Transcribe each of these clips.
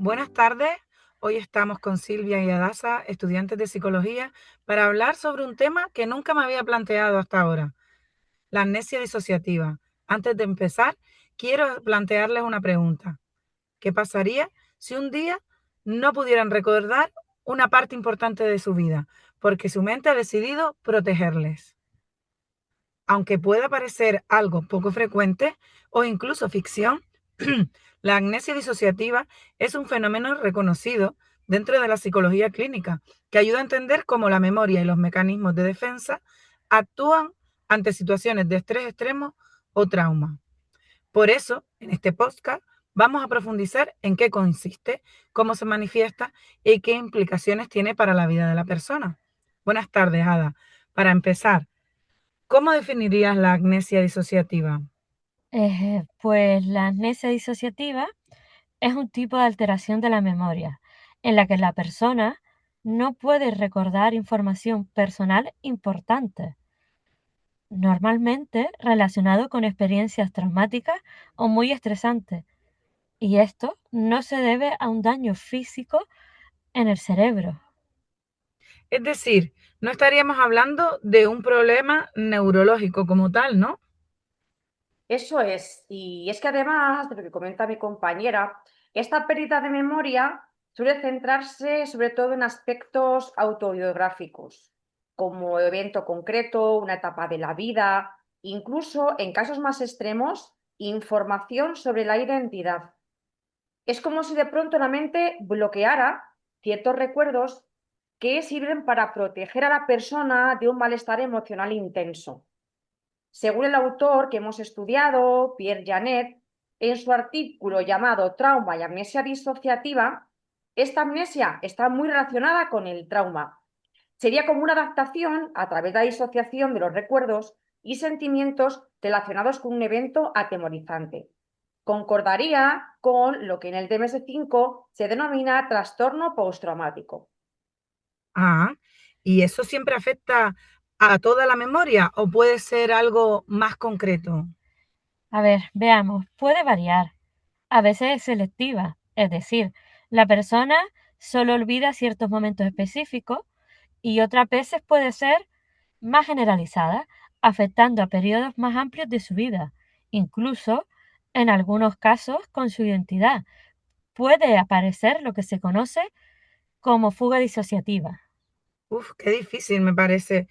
Buenas tardes. Hoy estamos con Silvia y Adasa, estudiantes de psicología, para hablar sobre un tema que nunca me había planteado hasta ahora, la amnesia disociativa. Antes de empezar, quiero plantearles una pregunta. ¿Qué pasaría si un día no pudieran recordar una parte importante de su vida, porque su mente ha decidido protegerles? Aunque pueda parecer algo poco frecuente o incluso ficción, la amnesia disociativa es un fenómeno reconocido dentro de la psicología clínica que ayuda a entender cómo la memoria y los mecanismos de defensa actúan ante situaciones de estrés extremo o trauma. Por eso, en este podcast, vamos a profundizar en qué consiste, cómo se manifiesta y qué implicaciones tiene para la vida de la persona. Buenas tardes, Ada. Para empezar, ¿cómo definirías la amnesia disociativa? Pues la amnesia disociativa es un tipo de alteración de la memoria en la que la persona no puede recordar información personal importante, normalmente relacionado con experiencias traumáticas o muy estresantes, y esto no se debe a un daño físico en el cerebro. Es decir, no estaríamos hablando de un problema neurológico como tal, ¿no? Eso es, y es que además, de lo que comenta mi compañera, esta pérdida de memoria suele centrarse sobre todo en aspectos autobiográficos, como evento concreto, una etapa de la vida, incluso en casos más extremos, información sobre la identidad. Es como si de pronto la mente bloqueara ciertos recuerdos que sirven para proteger a la persona de un malestar emocional intenso. Según el autor que hemos estudiado, Pierre Janet, en su artículo llamado Trauma y amnesia disociativa, esta amnesia está muy relacionada con el trauma. Sería como una adaptación a través de la disociación de los recuerdos y sentimientos relacionados con un evento atemorizante. Concordaría con lo que en el DMS-5 se denomina trastorno postraumático. Ah, ¿y eso siempre afecta a toda la memoria o puede ser algo más concreto? A ver, veamos, puede variar. A veces es selectiva, es decir, la persona solo olvida ciertos momentos específicos y otras veces puede ser más generalizada, afectando a periodos más amplios de su vida, incluso en algunos casos con su identidad. Puede aparecer lo que se conoce como fuga disociativa. Uf, qué difícil me parece.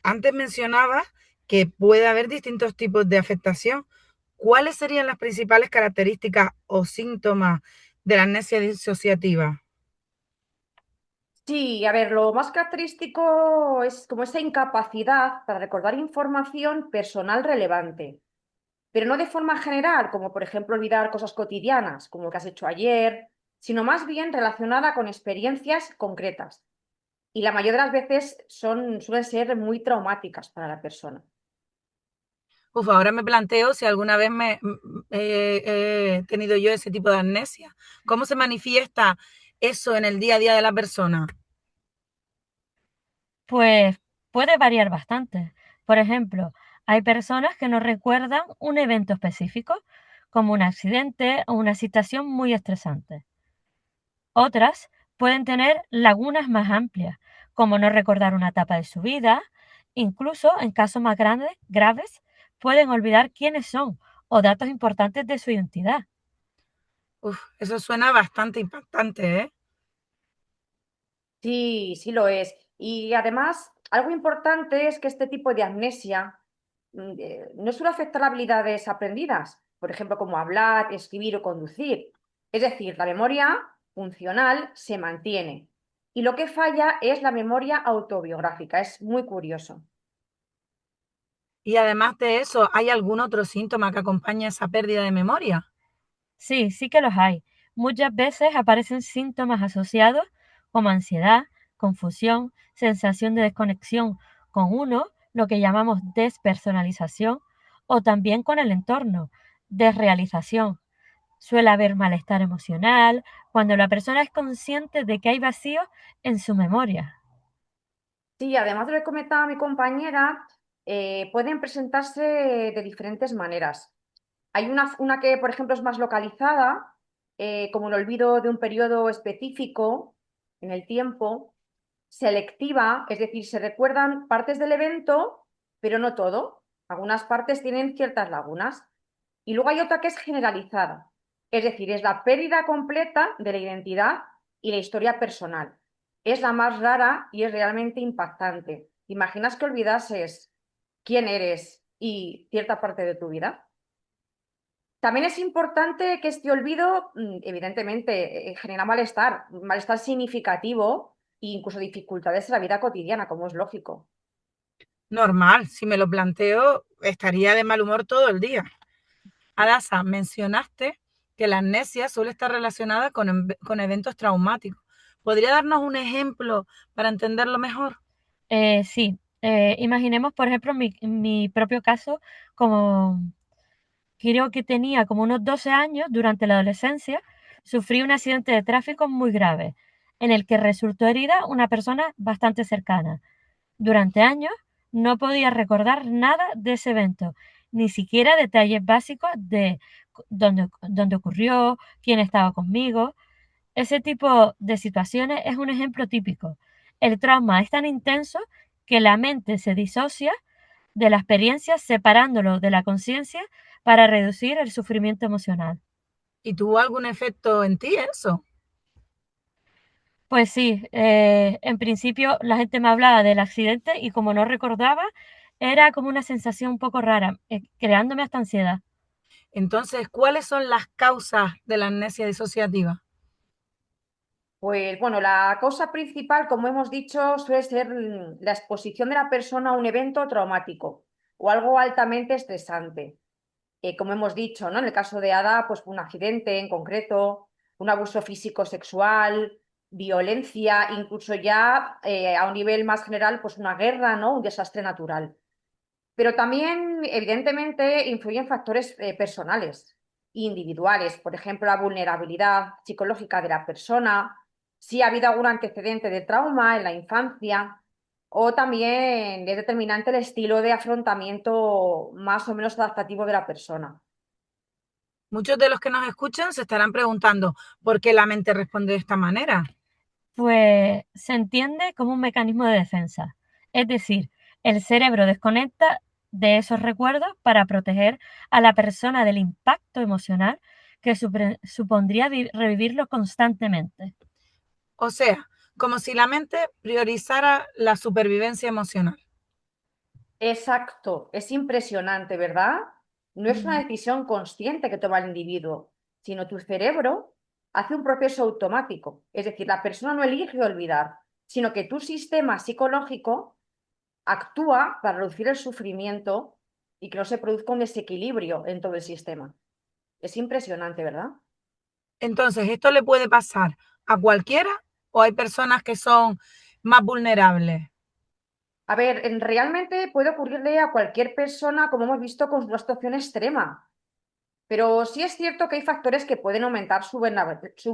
Antes mencionabas que puede haber distintos tipos de afectación. ¿Cuáles serían las principales características o síntomas de la amnesia disociativa? Sí, a ver, lo más característico es como esa incapacidad para recordar información personal relevante, pero no de forma general, como por ejemplo olvidar cosas cotidianas, como lo que has hecho ayer, sino más bien relacionada con experiencias concretas. Y la mayoría de las veces suelen ser muy traumáticas para la persona. Uf, ahora me planteo si alguna vez he tenido yo ese tipo de amnesia. ¿Cómo se manifiesta eso en el día a día de la persona? Pues puede variar bastante. Por ejemplo, hay personas que no recuerdan un evento específico, como un accidente o una situación muy estresante. Otras pueden tener lagunas más amplias, como no recordar una etapa de su vida. Incluso en casos más grandes, graves, pueden olvidar quiénes son o datos importantes de su identidad. Uf, eso suena bastante impactante, ¿eh? Sí, sí lo es. Y además, algo importante es que este tipo de amnesia no suele afectar habilidades aprendidas, por ejemplo, como hablar, escribir o conducir. Es decir, la memoria funcional se mantiene y lo que falla es la memoria autobiográfica. Es muy curioso. Y además de eso, ¿hay algún otro síntoma que acompañe esa pérdida de memoria? Sí, sí que los hay. Muchas veces aparecen síntomas asociados como ansiedad, confusión, sensación de desconexión con uno, lo que llamamos despersonalización, o también con el entorno, desrealización. Suele haber malestar emocional cuando la persona es consciente de que hay vacíos en su memoria. Sí, además de lo que comentaba mi compañera, pueden presentarse de diferentes maneras. Hay una que, por ejemplo, es más localizada, como el olvido de un periodo específico en el tiempo, selectiva, es decir, se recuerdan partes del evento, pero no todo. Algunas partes tienen ciertas lagunas. Y luego hay otra que es generalizada, es decir, es la pérdida completa de la identidad y la historia personal. Es la más rara y es realmente impactante. ¿Te imaginas que olvidases quién eres y cierta parte de tu vida? También es importante que este olvido, evidentemente, genera malestar, malestar significativo e incluso dificultades en la vida cotidiana, como es lógico. Normal, si me lo planteo, estaría de mal humor todo el día. Adasa, mencionaste que la amnesia suele estar relacionada con eventos traumáticos. ¿Podría darnos un ejemplo para entenderlo mejor? Sí, imaginemos, por ejemplo, mi propio caso, como creo que tenía como unos 12 años durante la adolescencia, sufrí un accidente de tráfico muy grave, en el que resultó herida una persona bastante cercana. Durante años no podía recordar nada de ese evento, ni siquiera detalles básicos de dónde ocurrió, quién estaba conmigo. Ese tipo de situaciones es un ejemplo típico. El trauma es tan intenso que la mente se disocia de la experiencia separándolo de la conciencia para reducir el sufrimiento emocional. ¿Y tuvo algún efecto en ti eso? Pues sí, en principio la gente me hablaba del accidente y como no recordaba, era como una sensación un poco rara, creándome hasta ansiedad. Entonces, ¿cuáles son las causas de la amnesia disociativa? Pues bueno, la causa principal, como hemos dicho, suele ser la exposición de la persona a un evento traumático o algo altamente estresante. Como hemos dicho, ¿no? En el caso de Ada, pues un accidente en concreto, un abuso físico sexual, violencia, incluso ya a un nivel más general, pues una guerra, ¿no? Un desastre natural. Pero también, evidentemente, influyen factores personales, individuales, por ejemplo, la vulnerabilidad psicológica de la persona, si ha habido algún antecedente de trauma en la infancia, o también es determinante el estilo de afrontamiento más o menos adaptativo de la persona. Muchos de los que nos escuchan se estarán preguntando por qué la mente responde de esta manera. Pues se entiende como un mecanismo de defensa. Es decir, el cerebro desconecta de esos recuerdos para proteger a la persona del impacto emocional que supondría revivirlo constantemente. O sea, como si la mente priorizara la supervivencia emocional. Exacto, es impresionante, ¿verdad? No es una decisión consciente que toma el individuo, sino tu cerebro hace un proceso automático. Es decir, la persona no elige olvidar, sino que tu sistema psicológico actúa para reducir el sufrimiento y que no se produzca un desequilibrio en todo el sistema. Es impresionante, ¿verdad? Entonces, ¿esto le puede pasar a cualquiera o hay personas que son más vulnerables? A ver, realmente puede ocurrirle a cualquier persona, como hemos visto, con una situación extrema. Pero sí es cierto que hay factores que pueden aumentar su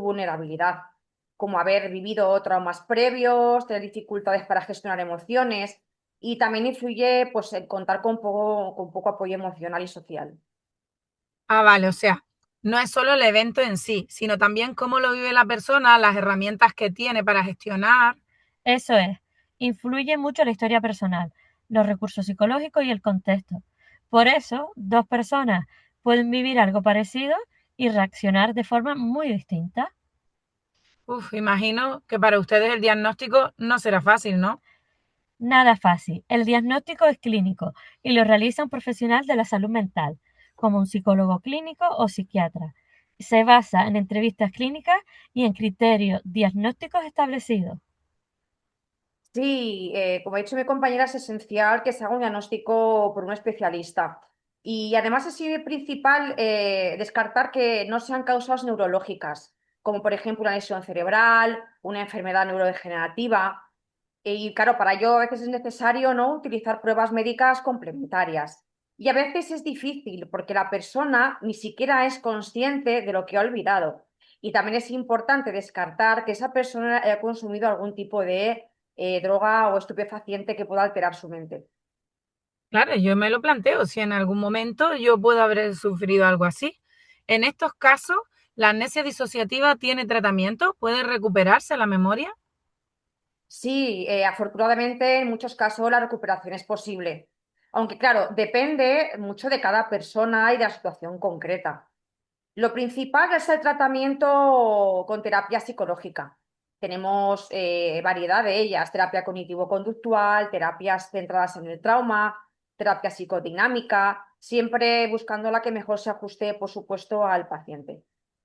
vulnerabilidad, como haber vivido traumas previos, tener dificultades para gestionar emociones y también influye pues, el contar con poco apoyo emocional y social. Ah, vale, o sea, no es solo el evento en sí, sino también cómo lo vive la persona, las herramientas que tiene para gestionar. Eso es, influye mucho la historia personal, los recursos psicológicos y el contexto. Por eso, dos personas pueden vivir algo parecido y reaccionar de forma muy distinta. Uf, imagino que para ustedes el diagnóstico no será fácil, ¿no? Nada fácil. El diagnóstico es clínico y lo realiza un profesional de la salud mental, como un psicólogo clínico o psiquiatra. Se basa en entrevistas clínicas y en criterios diagnósticos establecidos. Sí, como ha dicho mi compañera, es esencial que se haga un diagnóstico por un especialista. Y además es principal descartar que no sean causas neurológicas, como por ejemplo una lesión cerebral, una enfermedad neurodegenerativa. Y claro, para ello a veces es necesario, ¿no?, utilizar pruebas médicas complementarias. Y a veces es difícil porque la persona ni siquiera es consciente de lo que ha olvidado. Y también es importante descartar que esa persona haya consumido algún tipo de droga o estupefaciente que pueda alterar su mente. Claro, yo me lo planteo, si en algún momento yo puedo haber sufrido algo así. En estos casos, ¿La amnesia disociativa tiene tratamiento? ¿Puede recuperarse la memoria? Sí, afortunadamente en muchos casos la recuperación es posible, aunque claro, depende mucho de cada persona y de la situación concreta. Lo principal es el tratamiento con terapia psicológica. Tenemos variedad de ellas, terapia cognitivo-conductual, terapias centradas en el trauma, terapia psicodinámica, siempre buscando la que mejor se ajuste, por supuesto, al paciente.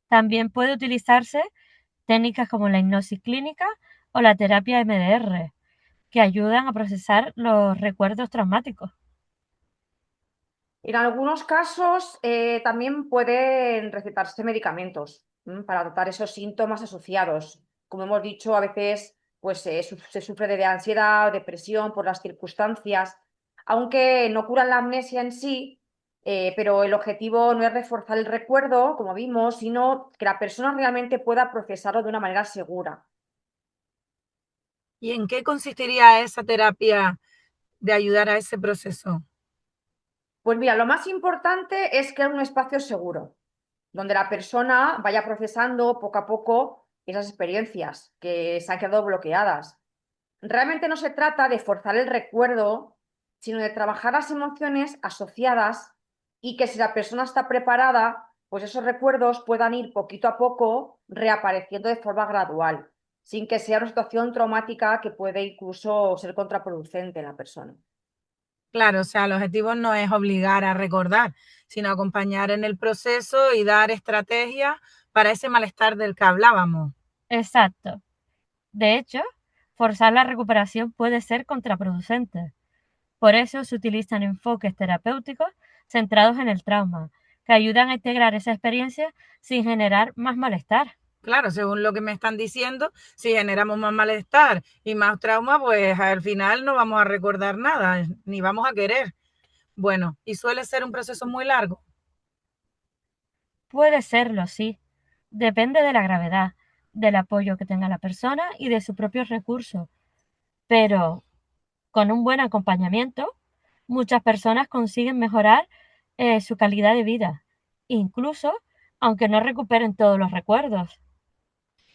También puede utilizarse técnicas como la hipnosis clínica o la terapia MDR, que ayudan a procesar los recuerdos traumáticos. En algunos casos también pueden recetarse medicamentos para tratar esos síntomas asociados. Como hemos dicho, a veces pues, se sufre de ansiedad o depresión por las circunstancias, aunque no curan la amnesia en sí, pero el objetivo no es reforzar el recuerdo, como vimos, sino que la persona realmente pueda procesarlo de una manera segura. ¿Y en qué consistiría esa terapia de ayudar a ese proceso? Pues mira, lo más importante es crear un espacio seguro donde la persona vaya procesando poco a poco esas experiencias que se han quedado bloqueadas. Realmente no se trata de forzar el recuerdo, sino de trabajar las emociones asociadas y que si la persona está preparada, pues esos recuerdos puedan ir poquito a poco reapareciendo de forma gradual, sin que sea una situación traumática que puede incluso ser contraproducente en la persona. Claro, o sea, el objetivo no es obligar a recordar, sino acompañar en el proceso y dar estrategias para ese malestar del que hablábamos. Exacto. De hecho, forzar la recuperación puede ser contraproducente. Por eso se utilizan enfoques terapéuticos centrados en el trauma, que ayudan a integrar esa experiencia sin generar más malestar. Claro, según lo que me están diciendo, si generamos más malestar y más trauma, pues al final no vamos a recordar nada, ni vamos a querer. Bueno, y suele ser un proceso muy largo. Puede serlo, sí. Depende de la gravedad, del apoyo que tenga la persona y de sus propios recursos. Pero con un buen acompañamiento, muchas personas consiguen mejorar su calidad de vida, incluso aunque no recuperen todos los recuerdos.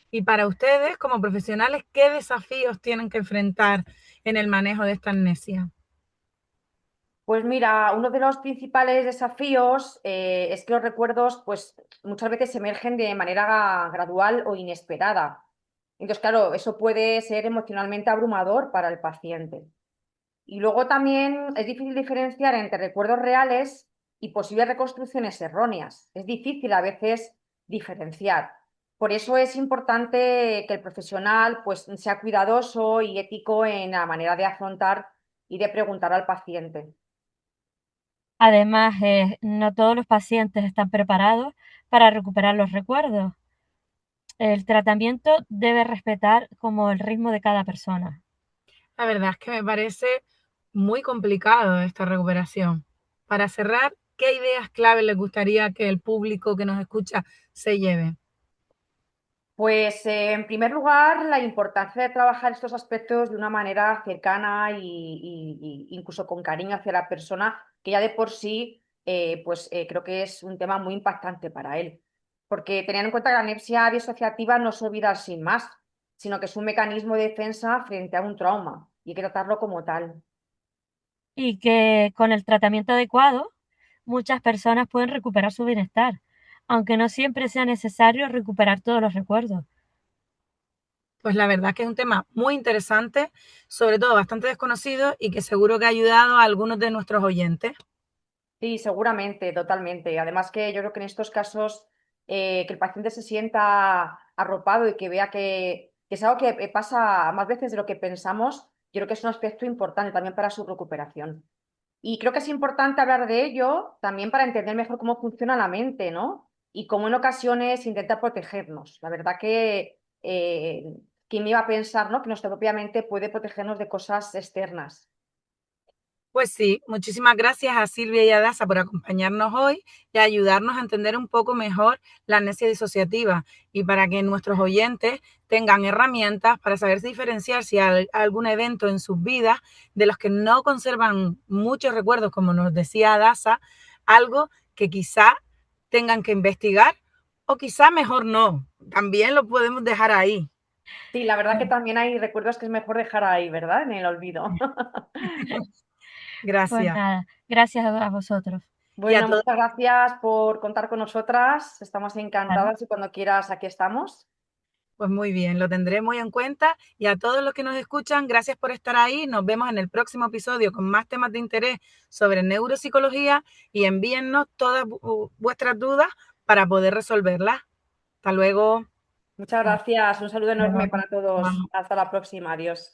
Y para ustedes, como profesionales, ¿qué desafíos tienen que enfrentar en el manejo de esta amnesia? Pues mira, uno de los principales desafíos es que los recuerdos pues, muchas veces emergen de manera gradual o inesperada. Entonces, claro, eso puede ser emocionalmente abrumador para el paciente. Y luego también es difícil diferenciar entre recuerdos reales y posibles reconstrucciones erróneas. Es difícil a veces diferenciar. Por eso es importante que el profesional pues, sea cuidadoso y ético en la manera de afrontar y de preguntar al paciente. Además, no todos los pacientes están preparados para recuperar los recuerdos. El tratamiento debe respetar como el ritmo de cada persona. La verdad es que me parece muy complicado esta recuperación. Para cerrar, ¿qué ideas clave les gustaría que el público que nos escucha se lleve? Pues en primer lugar, la importancia de trabajar estos aspectos de una manera cercana y incluso con cariño hacia la persona, que ya de por sí creo que es un tema muy impactante para él. Porque teniendo en cuenta que la anorexia disociativa no se olvida sin más, sino que es un mecanismo de defensa frente a un trauma y hay que tratarlo como tal. Y que con el tratamiento adecuado, muchas personas pueden recuperar su bienestar, aunque no siempre sea necesario recuperar todos los recuerdos. Pues la verdad que es un tema muy interesante, sobre todo bastante desconocido y que seguro que ha ayudado a algunos de nuestros oyentes. Sí, seguramente, totalmente. Además que yo creo que en estos casos que el paciente se sienta arropado y que vea que es algo que pasa más veces de lo que pensamos, yo creo que es un aspecto importante también para su recuperación. Y creo que es importante hablar de ello también para entender mejor cómo funciona la mente, ¿no? Y cómo en ocasiones intenta protegernos. La verdad que quién me iba a pensar, ¿no? Que nuestra propia mente puede protegernos de cosas externas. Pues sí, muchísimas gracias a Silvia y a Dasa por acompañarnos hoy y ayudarnos a entender un poco mejor la amnesia disociativa y para que nuestros oyentes tengan herramientas para saber diferenciar si hay algún evento en sus vidas de los que no conservan muchos recuerdos, como nos decía Dasa, algo que quizá tengan que investigar o quizá mejor no. También lo podemos dejar ahí. Sí, la verdad que también hay recuerdos que es mejor dejar ahí, ¿verdad? En el olvido. Pues Gracias. nada, gracias a vosotros. Y a Bueno, todos, muchas gracias por contar con nosotras. Estamos Claro. encantadas y cuando quieras, aquí estamos. pues muy bien, lo tendré muy en cuenta. Y a todos los que nos escuchan, gracias por estar ahí. Nos vemos en el próximo episodio con más temas de interés sobre neuropsicología y envíennos todas vuestras dudas para poder resolverlas. Hasta luego. Muchas gracias. Un saludo enorme para todos. Vamos. Hasta la próxima. Adiós.